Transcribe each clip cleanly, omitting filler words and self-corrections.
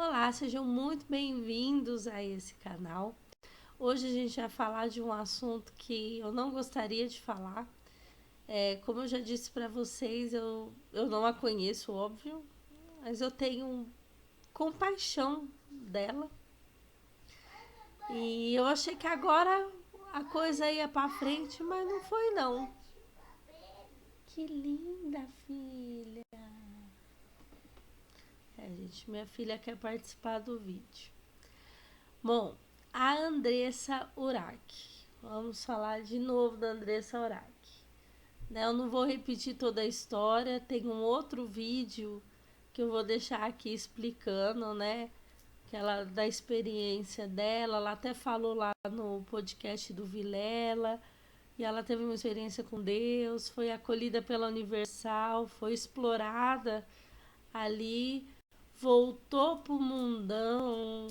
Olá, sejam muito bem-vindos a esse canal. Hoje a gente vai falar de um assunto que eu não gostaria de falar. Como eu já disse para vocês, eu não a conheço, óbvio, mas eu tenho compaixão dela. E eu achei que agora a coisa ia para frente, mas não foi não. Que linda, filha. Gente, minha filha quer participar do vídeo. Bom, a Andressa Urach. Vamos falar de novo da Andressa Urach. Eu não vou repetir toda a história, tem um outro vídeo que eu vou deixar aqui explicando, né? Que ela, da experiência dela, ela até falou lá no podcast do Vilela, e ela teve uma experiência com Deus, foi acolhida pela Universal, foi explorada ali, voltou pro mundão,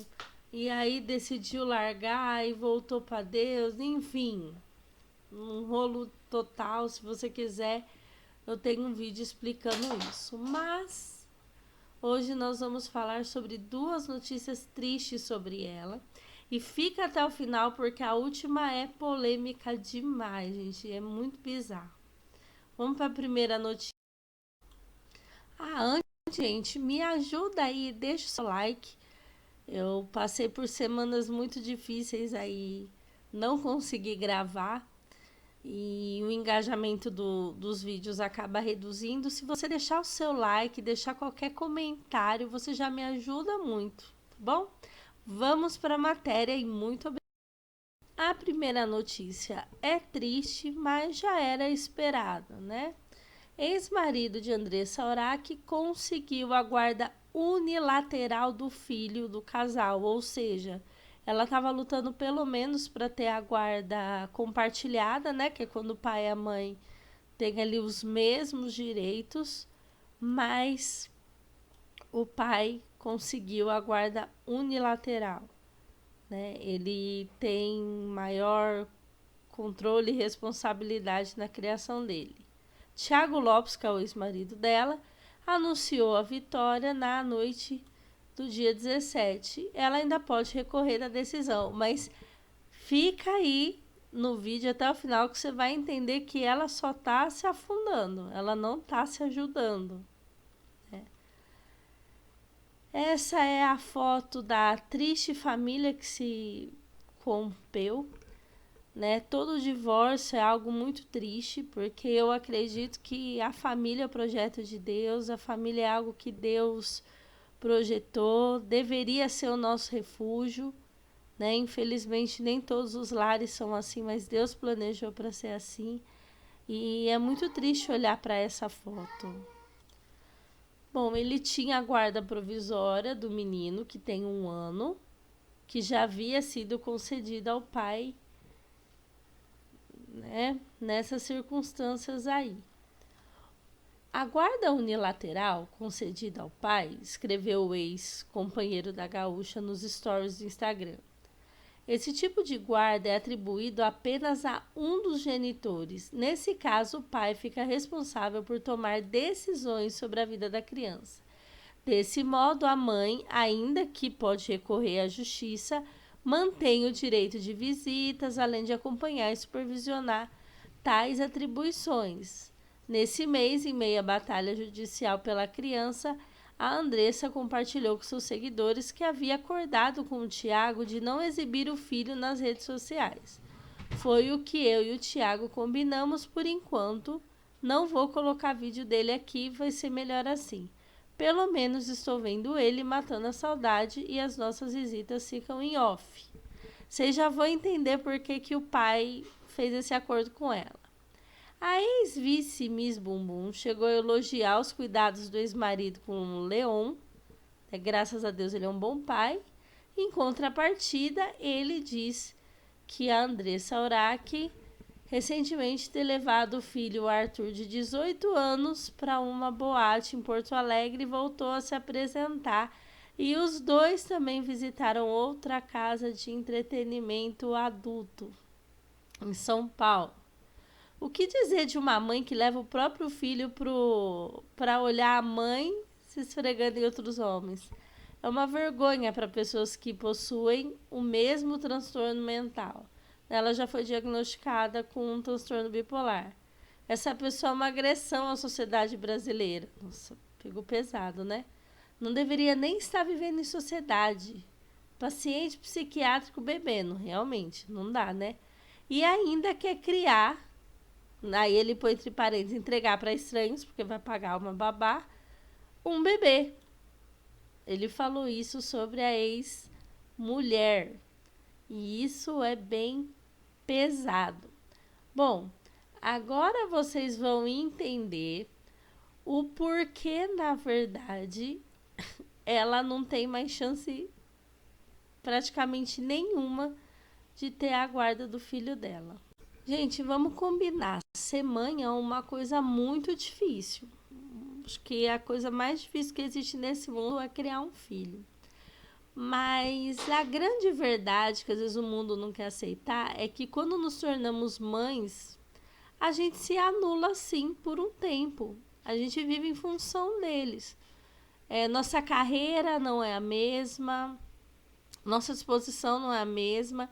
e aí decidiu largar e voltou para Deus, enfim, um rolo total. Se você quiser, eu tenho um vídeo explicando isso. Mas hoje nós vamos falar sobre duas notícias tristes sobre ela. E fica até o final porque a última é polêmica demais, gente. É muito bizarro. Vamos para a primeira notícia. Antes, gente, me ajuda aí, deixa o seu like. Eu passei por semanas muito difíceis aí, não consegui gravar e o engajamento dos vídeos acaba reduzindo. Se você deixar o seu like, deixar qualquer comentário, você já me ajuda muito, tá bom? Vamos para a matéria e muito obrigada. A primeira notícia é triste, mas já era esperada, né? Ex-marido de Andressa Urach conseguiu a guarda unilateral do filho do casal, ou seja, ela estava lutando pelo menos para ter a guarda compartilhada, né? Que é quando o pai e a mãe têm ali os mesmos direitos, mas o pai conseguiu a guarda unilateral, né? Ele tem maior controle e responsabilidade na criação dele. Thiago Lopes, que é o ex-marido dela, anunciou a vitória na noite do dia 17. Ela ainda pode recorrer da decisão, mas fica aí no vídeo até o final que você vai entender que ela só está se afundando, ela não está se ajudando. Essa é a foto da triste família que se rompeu, né? Todo divórcio é algo muito triste, porque eu acredito que a família é o projeto de Deus, a família é algo que Deus projetou, deveria ser o nosso refúgio, né? Infelizmente nem todos os lares são assim, mas Deus planejou para ser assim. E é muito triste olhar para essa foto. Bom, ele tinha a guarda provisória do menino, que tem 1 ano, que já havia sido concedida ao pai, né, nessas circunstâncias aí. A guarda unilateral concedida ao pai, escreveu o ex-companheiro da gaúcha nos stories do Instagram. Esse tipo de guarda é atribuído apenas a um dos genitores. Nesse caso, o pai fica responsável por tomar decisões sobre a vida da criança. Desse modo, a mãe, ainda que pode recorrer à justiça, mantém o direito de visitas, além de acompanhar e supervisionar tais atribuições. Nesse mês, em meio à batalha judicial pela criança, a Andressa compartilhou com seus seguidores que havia acordado com o Thiago de não exibir o filho nas redes sociais. Foi o que eu e o Thiago combinamos por enquanto. Não vou colocar vídeo dele aqui, vai ser melhor assim. Pelo menos estou vendo ele matando a saudade e as nossas visitas ficam em off. Vocês já vão entender por que o pai fez esse acordo com ela. A ex-vice Miss Bumbum chegou a elogiar os cuidados do ex-marido com o Leon. Graças a Deus ele é um bom pai. Em contrapartida, ele diz que a Andressa Urach recentemente ter levado o filho Arthur, de 18 anos, para uma boate em Porto Alegre e voltou a se apresentar. E os dois também visitaram outra casa de entretenimento adulto em São Paulo. O que dizer de uma mãe que leva o próprio filho para olhar a mãe se esfregando em outros homens? é uma vergonha para pessoas que possuem o mesmo transtorno mental. Ela já foi diagnosticada com um transtorno bipolar. Essa pessoa é uma agressão à sociedade brasileira. Nossa, pegou pesado, né? Não deveria nem estar vivendo em sociedade. Paciente psiquiátrico bebendo, realmente, não dá, né? E ainda quer criar, aí ele põe entre parênteses, entregar para estranhos, porque vai pagar uma babá, um bebê. Ele falou isso sobre a ex-mulher. E isso é bem pesado. Bom, agora vocês vão entender o porquê, na verdade, ela não tem mais chance praticamente nenhuma de ter a guarda do filho dela. Gente, vamos combinar. Ser mãe é uma coisa muito difícil. Acho que a coisa mais difícil que existe nesse mundo é criar um filho. Mas a grande verdade que às vezes o mundo não quer aceitar é que quando nos tornamos mães, a gente se anula sim por um tempo. A gente vive em função deles. Nossa carreira não é a mesma, nossa disposição não é a mesma.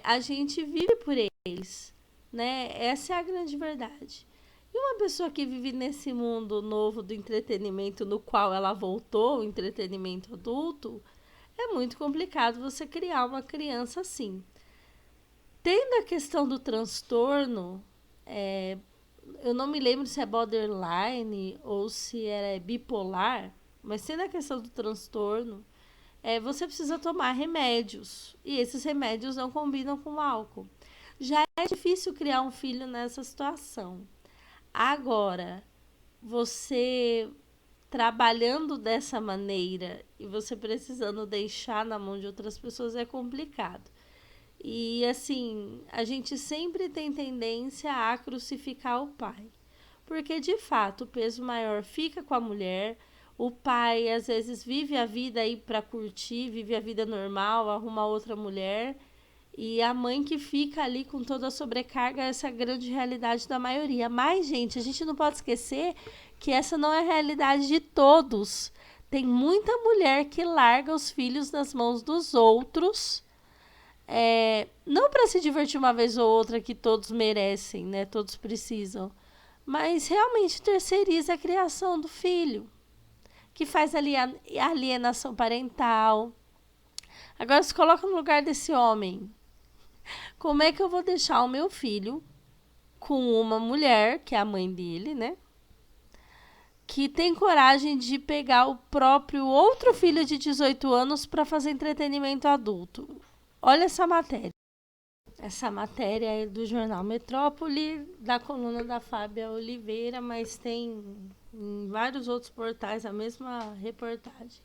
A gente vive por eles, né? Essa é a grande verdade. E uma pessoa que vive nesse mundo novo do entretenimento, no qual ela voltou, o entretenimento adulto, é muito complicado você criar uma criança assim. Tendo a questão do transtorno, eu não me lembro se é borderline ou se é bipolar, mas tendo a questão do transtorno, você precisa tomar remédios. E esses remédios não combinam com o álcool. Já é difícil criar um filho nessa situação. Agora, você trabalhando dessa maneira e você precisando deixar na mão de outras pessoas é complicado. E assim, a gente sempre tem tendência a crucificar o pai. Porque de fato o peso maior fica com a mulher. O pai às vezes vive a vida aí para curtir, vive a vida normal, arruma outra mulher. E a mãe que fica ali com toda a sobrecarga, essa grande realidade da maioria. Mas, gente, a gente não pode esquecer que essa não é a realidade de todos. Tem muita mulher que larga os filhos nas mãos dos outros, não para se divertir uma vez ou outra que todos merecem, né? Todos precisam. Mas realmente terceiriza a criação do filho, que faz ali a alienação parental. Agora se coloca no lugar desse homem. Como é que eu vou deixar o meu filho com uma mulher, que é a mãe dele, né? Que tem coragem de pegar o próprio outro filho de 18 anos para fazer entretenimento adulto. Olha essa matéria. Essa matéria é do jornal Metrópole, da coluna da Fábia Oliveira, mas tem em vários outros portais a mesma reportagem.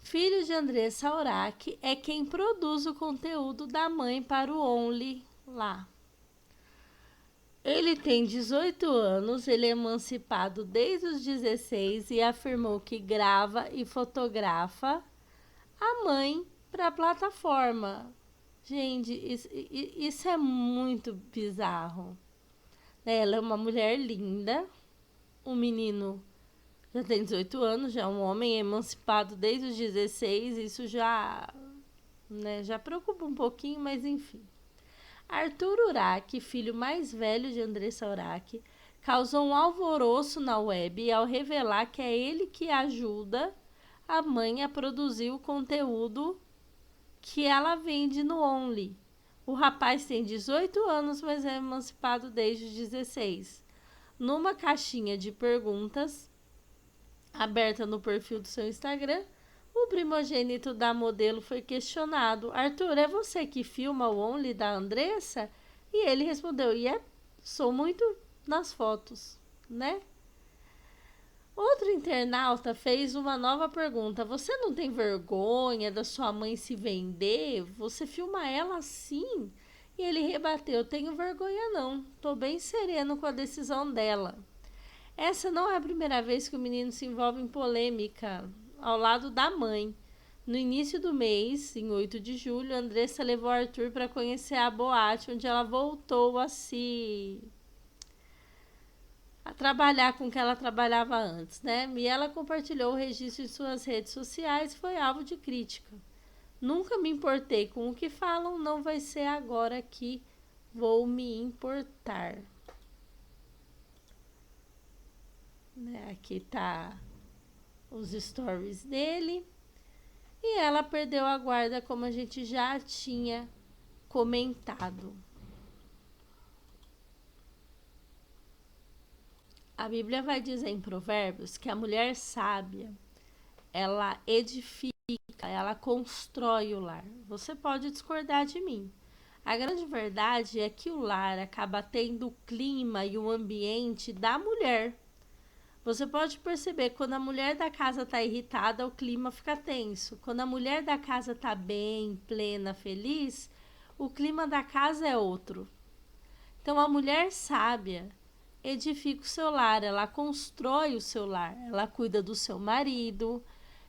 Filho de Andressa Urach é quem produz o conteúdo da mãe para o Only lá. Ele tem 18 anos, ele é emancipado desde os 16 e afirmou que grava e fotografa a mãe para a plataforma. Gente, isso é muito bizarro. Ela é uma mulher linda, o menino já tem 18 anos, já é um homem emancipado desde os 16, isso já preocupa um pouquinho, mas enfim. Arthur Urach, filho mais velho de Andressa Urach, causou um alvoroço na web ao revelar que é ele que ajuda a mãe a produzir o conteúdo que ela vende no Only. O rapaz tem 18 anos, mas é emancipado desde os 16. Numa caixinha de perguntas aberta no perfil do seu Instagram, o primogênito da modelo foi questionado: Arthur, é você que filma o Only da Andressa? E ele respondeu: sou muito nas fotos, né? Outro internauta fez uma nova pergunta: você não tem vergonha da sua mãe se vender? Você filma ela assim? E ele rebateu: tenho vergonha não, tô bem sereno com a decisão dela. Essa não é a primeira vez que o menino se envolve em polêmica ao lado da mãe. No início do mês, em 8 de julho, Andressa levou Arthur para conhecer a boate, onde ela voltou a trabalhar com o que ela trabalhava antes, né? E ela compartilhou o registro em suas redes sociais e foi alvo de crítica. Nunca me importei com o que falam, não vai ser agora que vou me importar. Né? Aqui tá os stories dele. E ela perdeu a guarda, como a gente já tinha comentado. A Bíblia vai dizer em Provérbios que a mulher sábia, ela edifica, ela constrói o lar. Você pode discordar de mim. A grande verdade é que o lar acaba tendo o clima e o ambiente da mulher. Você pode perceber, quando a mulher da casa está irritada, o clima fica tenso. Quando a mulher da casa está bem, plena, feliz, o clima da casa é outro. Então, a mulher sábia edifica o seu lar, ela constrói o seu lar, ela cuida do seu marido,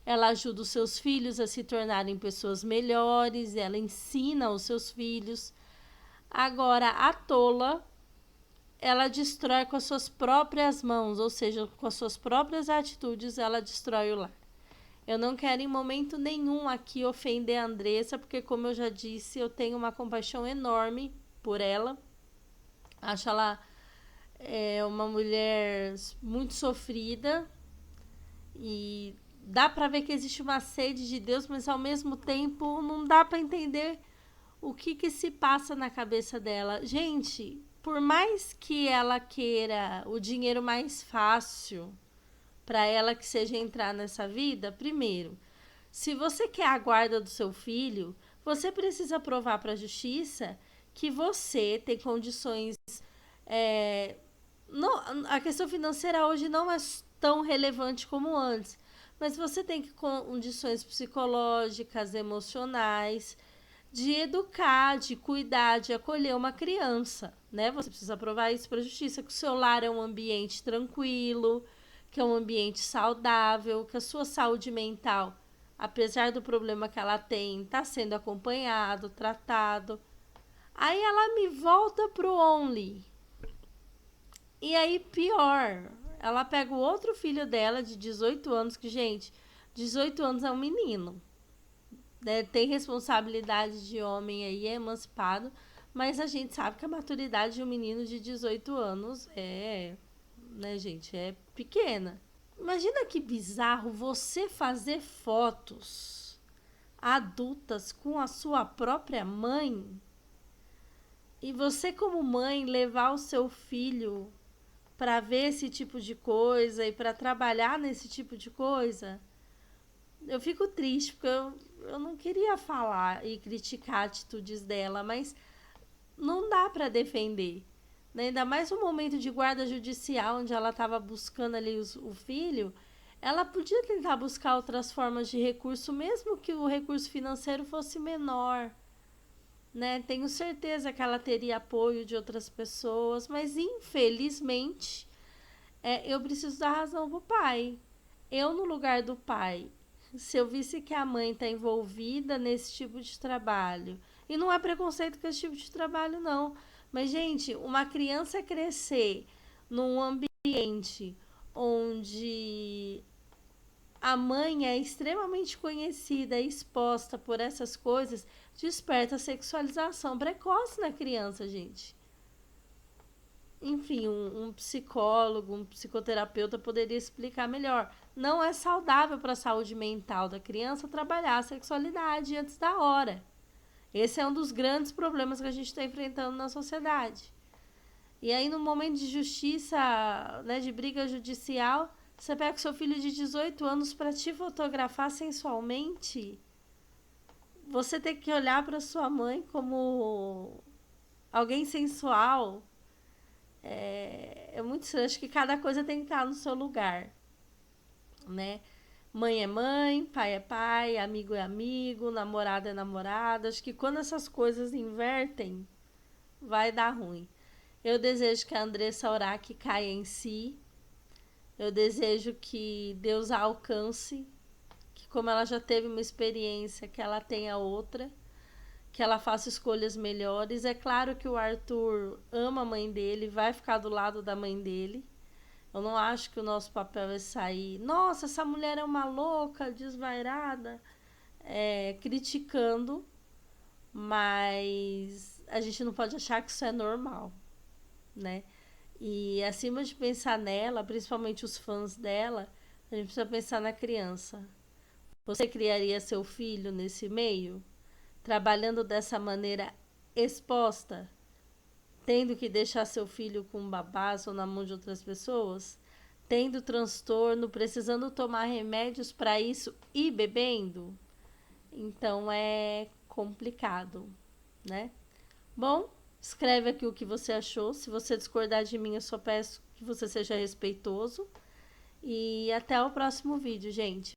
ela ajuda os seus filhos a se tornarem pessoas melhores, ela ensina os seus filhos. Agora, a tola, ela destrói com as suas próprias mãos, ou seja, com as suas próprias atitudes, ela destrói o lar. Eu não quero em momento nenhum aqui ofender a Andressa, porque, como eu já disse, eu tenho uma compaixão enorme por ela. Acho ela uma mulher muito sofrida e dá para ver que existe uma sede de Deus, mas ao mesmo tempo não dá para entender o que se passa na cabeça dela. Gente, por mais que ela queira o dinheiro mais fácil para ela, que seja entrar nessa vida, primeiro, se você quer a guarda do seu filho, você precisa provar para a justiça que você tem condições. A questão financeira hoje não é tão relevante como antes, mas você tem condições psicológicas, emocionais, de educar, de cuidar, de acolher uma criança, né? Você precisa provar isso para a justiça, que o seu lar é um ambiente tranquilo, que é um ambiente saudável, que a sua saúde mental, apesar do problema que ela tem, está sendo acompanhado, tratado. Aí ela me volta pro Only. E aí, pior, ela pega o outro filho dela de 18 anos, que, gente, 18 anos é um menino. Né? Tem responsabilidade de homem aí, é emancipado, mas a gente sabe que a maturidade de um menino de 18 anos né, gente, é pequena. Imagina que bizarro você fazer fotos adultas com a sua própria mãe e você, como mãe, levar o seu filho para ver esse tipo de coisa e para trabalhar nesse tipo de coisa. Eu fico triste, porque eu não queria falar e criticar atitudes dela, mas não dá para defender. Né? Ainda mais no momento de guarda judicial, onde ela estava buscando ali o filho, ela podia tentar buscar outras formas de recurso, mesmo que o recurso financeiro fosse menor. Né? Tenho certeza que ela teria apoio de outras pessoas, mas infelizmente eu preciso dar razão pro pai. Eu, no lugar do pai, se eu visse que a mãe está envolvida nesse tipo de trabalho, e não é preconceito com esse tipo de trabalho, não, mas, gente, uma criança crescer num ambiente onde a mãe é extremamente conhecida e exposta por essas coisas, desperta sexualização precoce na criança, gente. Enfim, um psicólogo, um psicoterapeuta poderia explicar melhor. Não é saudável para a saúde mental da criança trabalhar a sexualidade antes da hora. Esse é um dos grandes problemas que a gente está enfrentando na sociedade. E aí, no momento de justiça, né, de briga judicial, você pega o seu filho de 18 anos para te fotografar sensualmente. Você tem que olhar para sua mãe como alguém sensual. É muito estranho. Acho que cada coisa tem que estar no seu lugar. Né? Mãe é mãe, pai é pai, amigo é amigo, namorado é namorado. Acho que quando essas coisas invertem, vai dar ruim. Eu desejo que a Andressa Urach caia em si. Eu desejo que Deus a alcance, que como ela já teve uma experiência, que ela tenha outra, que ela faça escolhas melhores. É claro que o Arthur ama a mãe dele, vai ficar do lado da mãe dele. Eu não acho que o nosso papel é sair, nossa, essa mulher é uma louca, desvairada, criticando, mas a gente não pode achar que isso é normal, né? E acima de pensar nela, principalmente os fãs dela, a gente precisa pensar na criança. Você criaria seu filho nesse meio? Trabalhando dessa maneira exposta? Tendo que deixar seu filho com babás ou na mão de outras pessoas? Tendo transtorno, precisando tomar remédios para isso e bebendo? Então é complicado, né? Bom, escreve aqui o que você achou. Se você discordar de mim, eu só peço que você seja respeitoso. E até o próximo vídeo, gente.